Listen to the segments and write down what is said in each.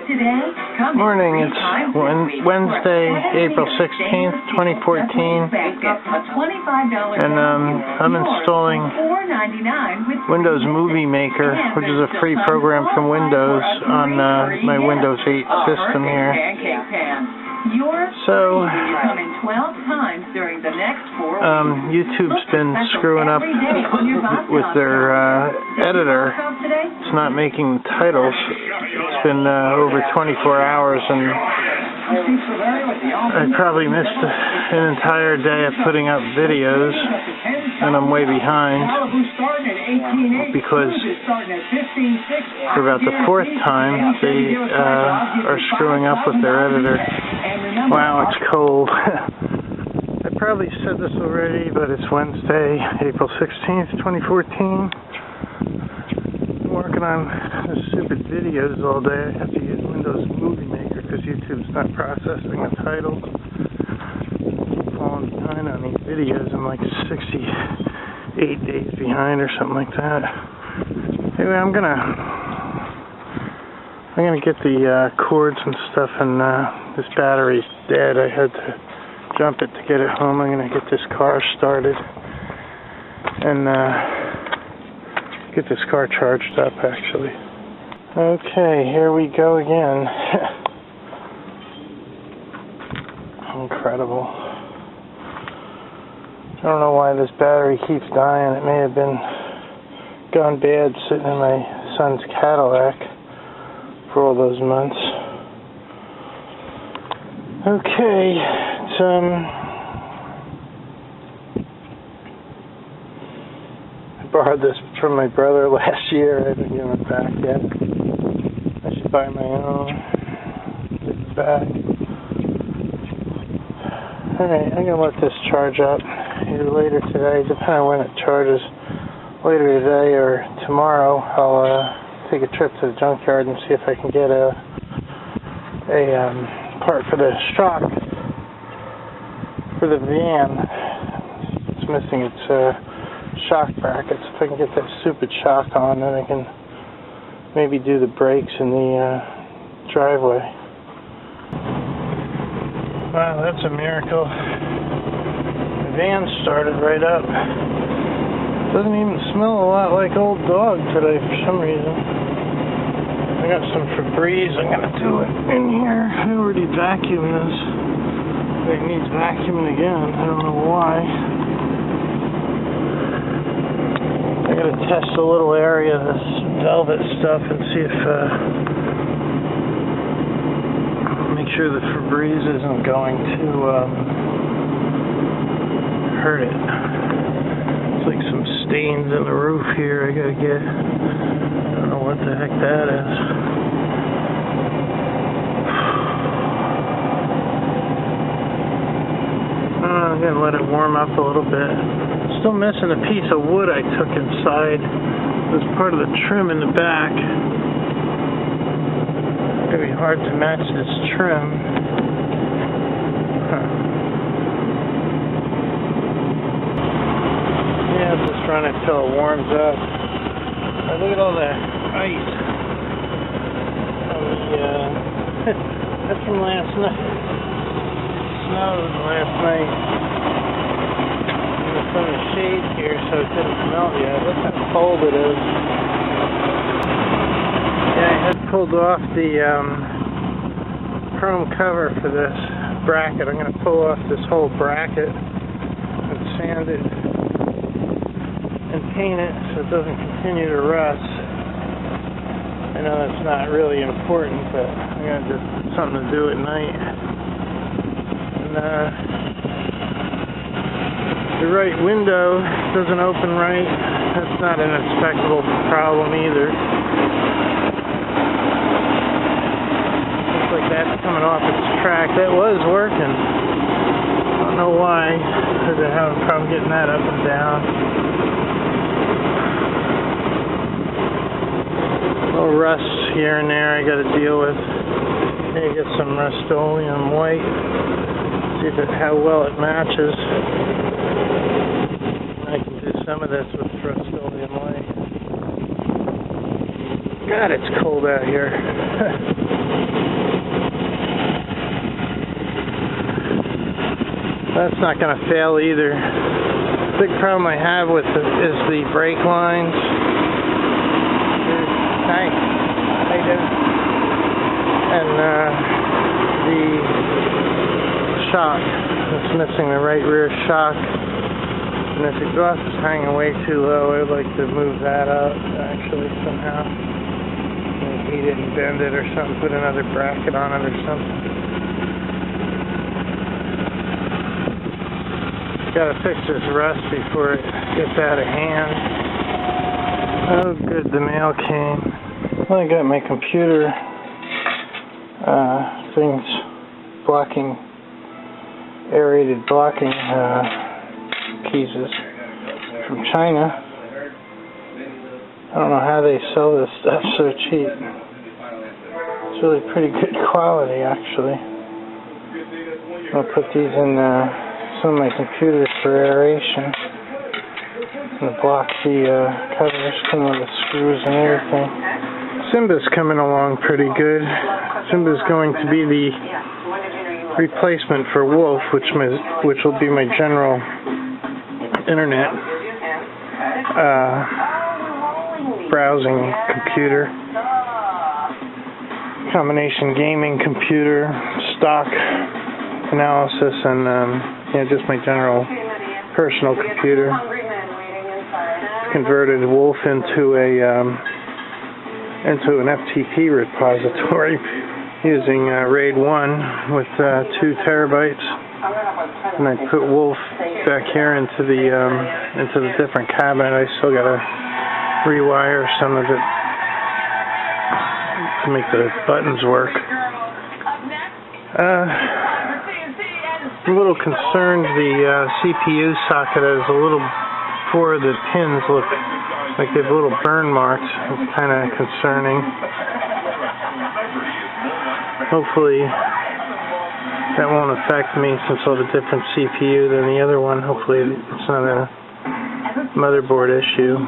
Morning, it's Wednesday, April 16th, 2014, and I'm installing Windows Movie Maker, which is a free program from Windows on my Windows 8 system here. So, YouTube's been screwing up with their editor. It's not making the titles. It's been over 24 hours, and I probably missed an entire day of putting up videos, and I'm way behind because for about the fourth time they are screwing up with their editor. Wow, it's cold. I probably said this already, but it's Wednesday, April 16th, 2014. I'm working on the stupid videos all day. I have to use Windows Movie Maker because YouTube's not processing the titles. I'm falling behind on these videos. I'm like 68 days behind or something like that. Anyway, I'm gonna get the cords and stuff, and this battery's dead. I had to jump it to get it home. I'm gonna get this car started and get this car charged up, actually. Okay, here we go again. Incredible. I don't know why this battery keeps dying. It may have been gone bad sitting in my son's Cadillac for all those months. Okay, it's I borrowed this from my brother last year. I haven't given it back yet. I should buy my own. Get it back. Alright, I'm gonna let this charge up either later today, depending on when it charges. Later today or tomorrow, I'll take a trip to the junkyard and see if I can get a part for the shock for the van. It's missing its shock brackets. If I can get that stupid shock on, then I can maybe do the brakes in the driveway. Wow, that's a miracle. The van started right up. Doesn't even smell a lot like old dog today for some reason. I got some Febreze. I'm gonna do it in here. I already vacuumed this. It needs vacuuming again. I don't know why. I gotta test a little area of this velvet stuff and see if make sure the Febreze isn't going to hurt it. Like some stains in the roof here I gotta get. I don't know what the heck that is. I'm gonna let it warm up a little bit. Still missing a piece of wood I took inside. It was part of the trim in the back. It's gonna be hard to match this trim. Just run it till it warms up. Look at all that ice. That's from last night. It snowed last night. There's some shade here, so it didn't melt yet. Look how cold it is. Yeah, I had pulled off the chrome cover for this bracket. I'm going to pull off this whole bracket and sand it and paint it so it doesn't continue to rust. I know that's not really important, but I got just something to do at night. And the right window doesn't open right. That's not an expectable problem either. Looks like that's coming off its track. That was working. I don't know why, because I have a problem getting that up and down. Little rust here and there I got to deal with. Okay, get some Rust-Oleum white. See how well it matches. I can do some of this with Rust-Oleum white. God, it's cold out here. That's not going to fail either. Big problem I have with it is the brake lines. Hi. How you doing? And the shock. It's missing the right rear shock. And if the exhaust is hanging way too low, I would like to move that up actually somehow. Maybe heat it and bend it or something, put another bracket on it or something. Gotta fix this rust before it gets out of hand. Oh good, the mail came. Well, I got my computer things blocking, aerated blocking keys from China. I don't know how they sell this stuff so cheap. It's really pretty good quality actually. I'll put these in some of my computers for aeration. And block the covers, come with the screws and everything. Simba's coming along pretty good. Simba's going to be the replacement for Wolf, which will be my general internet browsing computer, combination gaming computer, stock analysis, and just my general personal computer. Converted Wolf into an FTP repository using RAID 1 with 2 terabytes, and I put Wolf back here into the different cabinet. I still gotta rewire some of it to make the buttons work. I'm a little concerned the CPU socket has a little, 4 of the pins look like they have little burn marks. It's kind of concerning. Hopefully that won't affect me since I'll have a different CPU than the other one. Hopefully it's not a motherboard issue.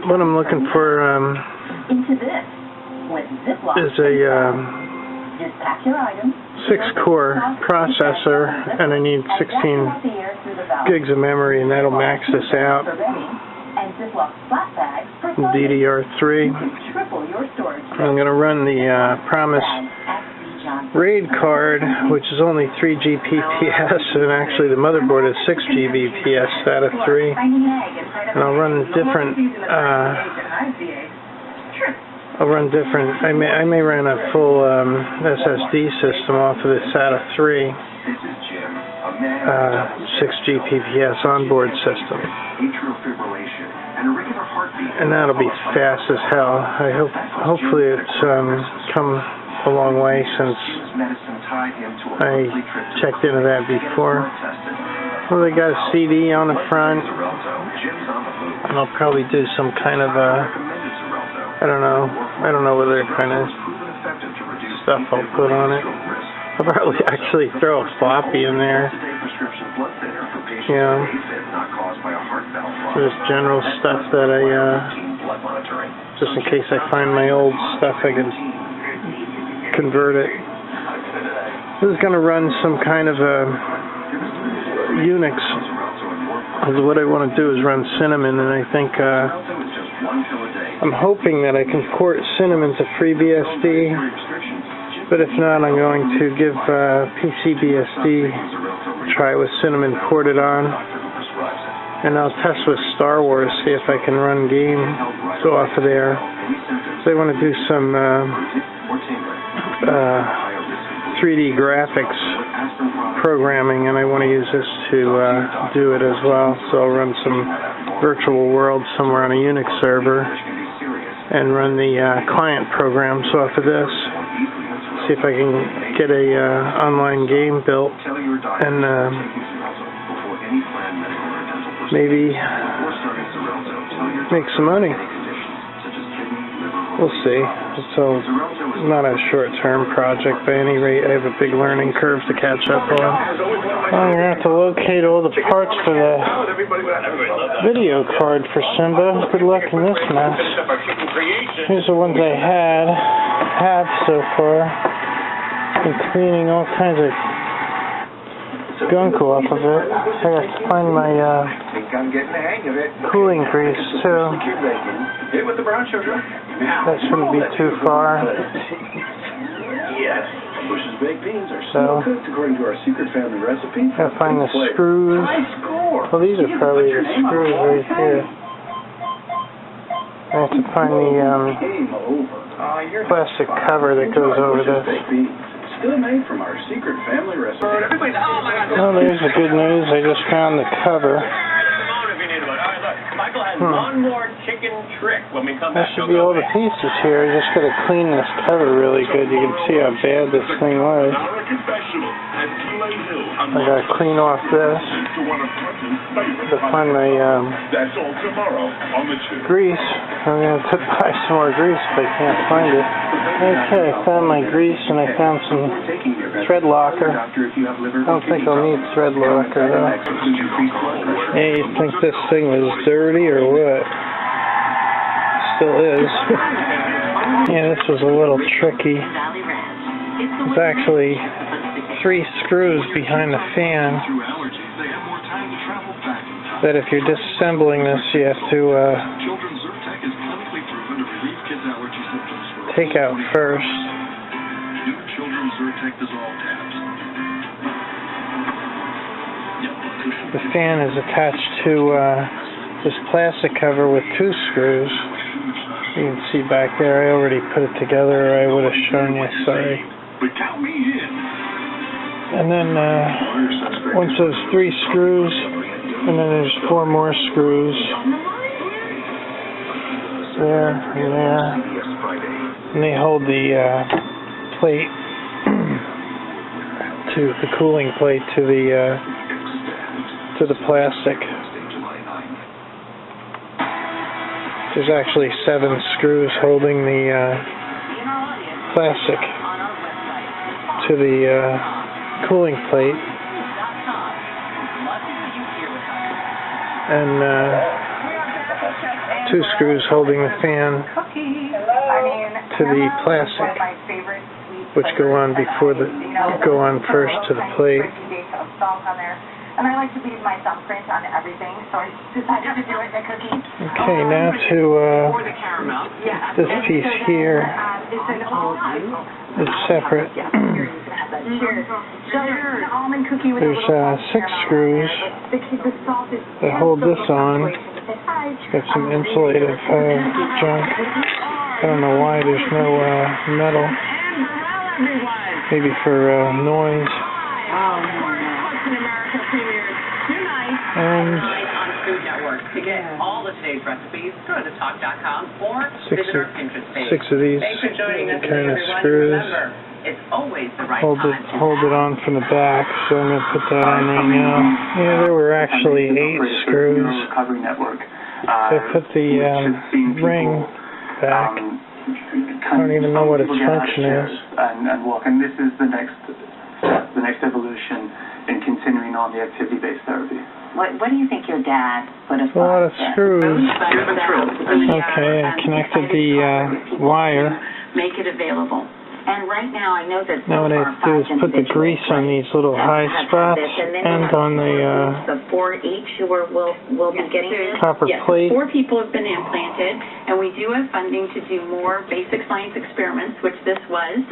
What I'm looking for is a 6-core processor, and I need 16 gigs of memory, and that'll max this out. DDR3. I'm going to run the Promise RAID card, which is only 3 Gbps, and actually the motherboard is 6 Gbps SATA 3. And I'll run different. I may run a full SSD system off of the SATA 3 6 Gbps onboard system, and that'll be fast as hell. Hopefully it's come a long way since I checked into that before. Well, they got a CD on the front, and I'll probably do some kind of I don't know what other kind of stuff I'll put on it. I'll probably actually throw a floppy in there. Yeah. Just general stuff that just in case I find my old stuff, I can convert it. This is going to run some kind of a Unix. What I want to do is run Cinnamon, and I think I'm hoping that I can port Cinnamon to FreeBSD, but if not, I'm going to give PCBSD a try with Cinnamon ported on, and I'll test with Star Wars, see if I can run games off of there. So I want to do some 3D graphics programming, and I want to use this to do it as well. So I'll run some virtual world somewhere on a Unix server and run the client programs off of this. See if I can get a online game built and maybe make some money. We'll see. So not a short-term project by any rate. I have a big learning curve to catch up on. I'm going to have to locate all the parts for the video card for Simba. Good luck in this mess. Here's the ones I have so far. been cleaning all kinds of gunk off of it. I got to find my cooling grease too. That shouldn't be too far. So, gotta find the screws. Well, these are probably the screws right here. I have to find the plastic cover that goes over this. Still made from our secret family recipe. Well, there's the good news. I just found the cover. Michael has one more chicken trick when we come That back. should be all the pieces here. I just got to clean this cover really good. You can see how bad this thing was. I got to clean off this. To find my grease. I'm going to buy some more grease if I can't find it. Okay, I found my grease and I found some thread locker. I don't think I'll need thread locker though. Hey, you think this thing was dirty or what? Still is. Yeah, this was a little tricky. There's actually 3 screws behind the fan that if you're disassembling this you have to take out first. The fan is attached to this plastic cover with 2 screws. You can see back there, I already put it together, or I would have shown you, sorry. And then once those 3 screws, and then there's 4 more screws. There and there. And they hold the plate, to the cooling plate to the plastic. There's actually 7 screws holding the plastic to the cooling plate, and 2 screws holding the fan to the plastic, which go on first to the plate. And I like to leave my thumbprint on everything, so I decided to do it in a cookie. Okay, now to this piece here is separate. There's 6 screws that hold this on. It's got some insulative junk. I don't know why there's no metal. Maybe for noise. And 6 of these kind of screws hold it on from the back, so I'm going to put that on right now. Yeah, there were actually 8 screws. So I put the ring back. I don't even know what its function is. And this is the next evolution in continuing on the activity-based therapy. What do you think your dad would have A lot of screws. Okay, I connected the wire. Make it available. And right now, I know that now what I have to do is put the grease on these little high spots and on the 4 each will be getting copper plate. 4 people have been implanted, and we do have funding to do more basic science experiments, which this was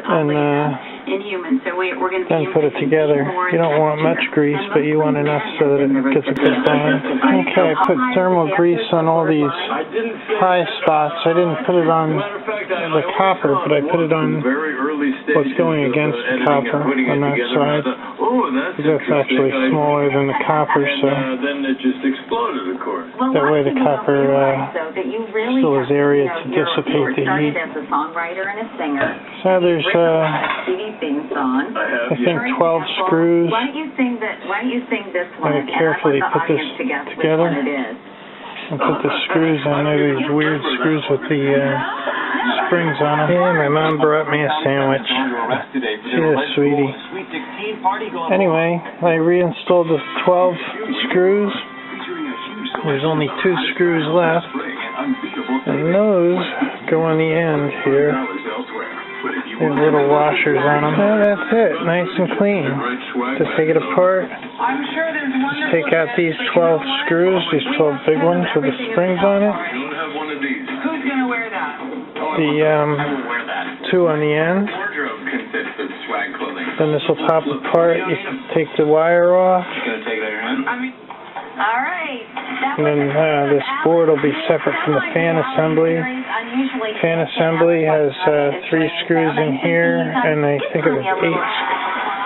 in humans. So we're going to then put it together. You don't want much grease, but you want enough so that it gets a good bond. Okay, I put thermal grease on all these high spots. I didn't put it on the copper, but I put it on what's going against the copper on that side. That's actually smaller than the copper, so that way the copper still has area to dissipate the heat. So there's I think 12 screws. Why don't you sing this one? I'm going to carefully put this together and put the screws on there. These weird screws with the springs on them. And my mom brought me a sandwich. She is sweetie. Anyway, I reinstalled the 12 screws. There's only 2 screws left, and those go on the end here. They have little washers on them. And that's it. Nice and clean. To take it apart, just take out these 12 screws, these 12 big ones with the springs on it. Who's gonna wear that? The 2 on the end. Wardrobe consists of swag clothing. Then this will pop apart. You can take the wire off. Gonna take that your hand? All right. And then this board will be separate from the fan assembly. Fan assembly has 3 screws in here, and I think it was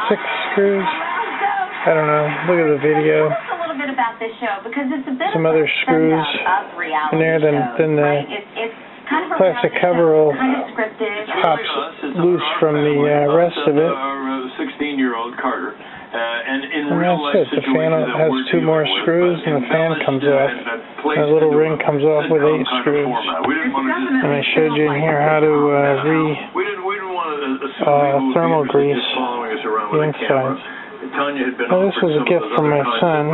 6 screws. I don't know. Look at the video. Some other screws in there. Then the plastic cover will pop loose from the rest of it. 16-year-old Carter. And that's it. The fan has 2 more screws, and the fan comes off. The little ring comes off with 8 screws. And I showed you in here how to thermal grease the inside. Now this was a gift from my son.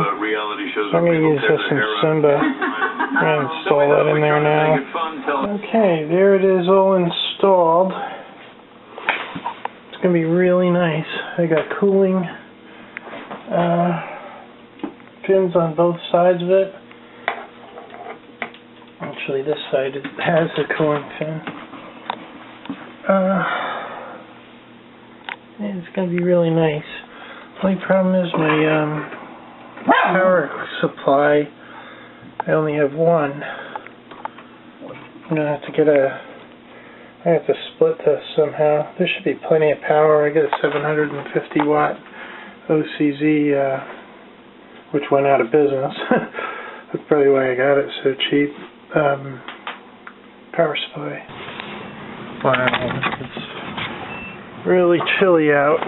So I'm going to use this in Simba. I'm going to install that in there now. Okay, there it is all installed. It's going to be really nice. I got cooling fins on both sides of it. Actually, this side has a cooling fin. It's going to be really nice. Only problem is my power supply, I only have one. I'm going to have to get I have to split this somehow. There should be plenty of power. I got a 750 watt OCZ, which went out of business. That's probably why I got it so cheap. Power supply. Wow, it's really chilly out.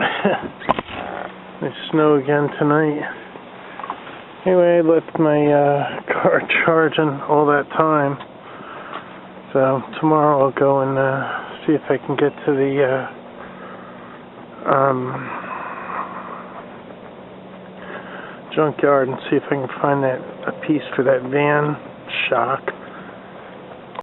There's snow again tonight. Anyway, I left my car charging all that time. So tomorrow I'll go and see if I can get to the junkyard and see if I can find a piece for that van shock.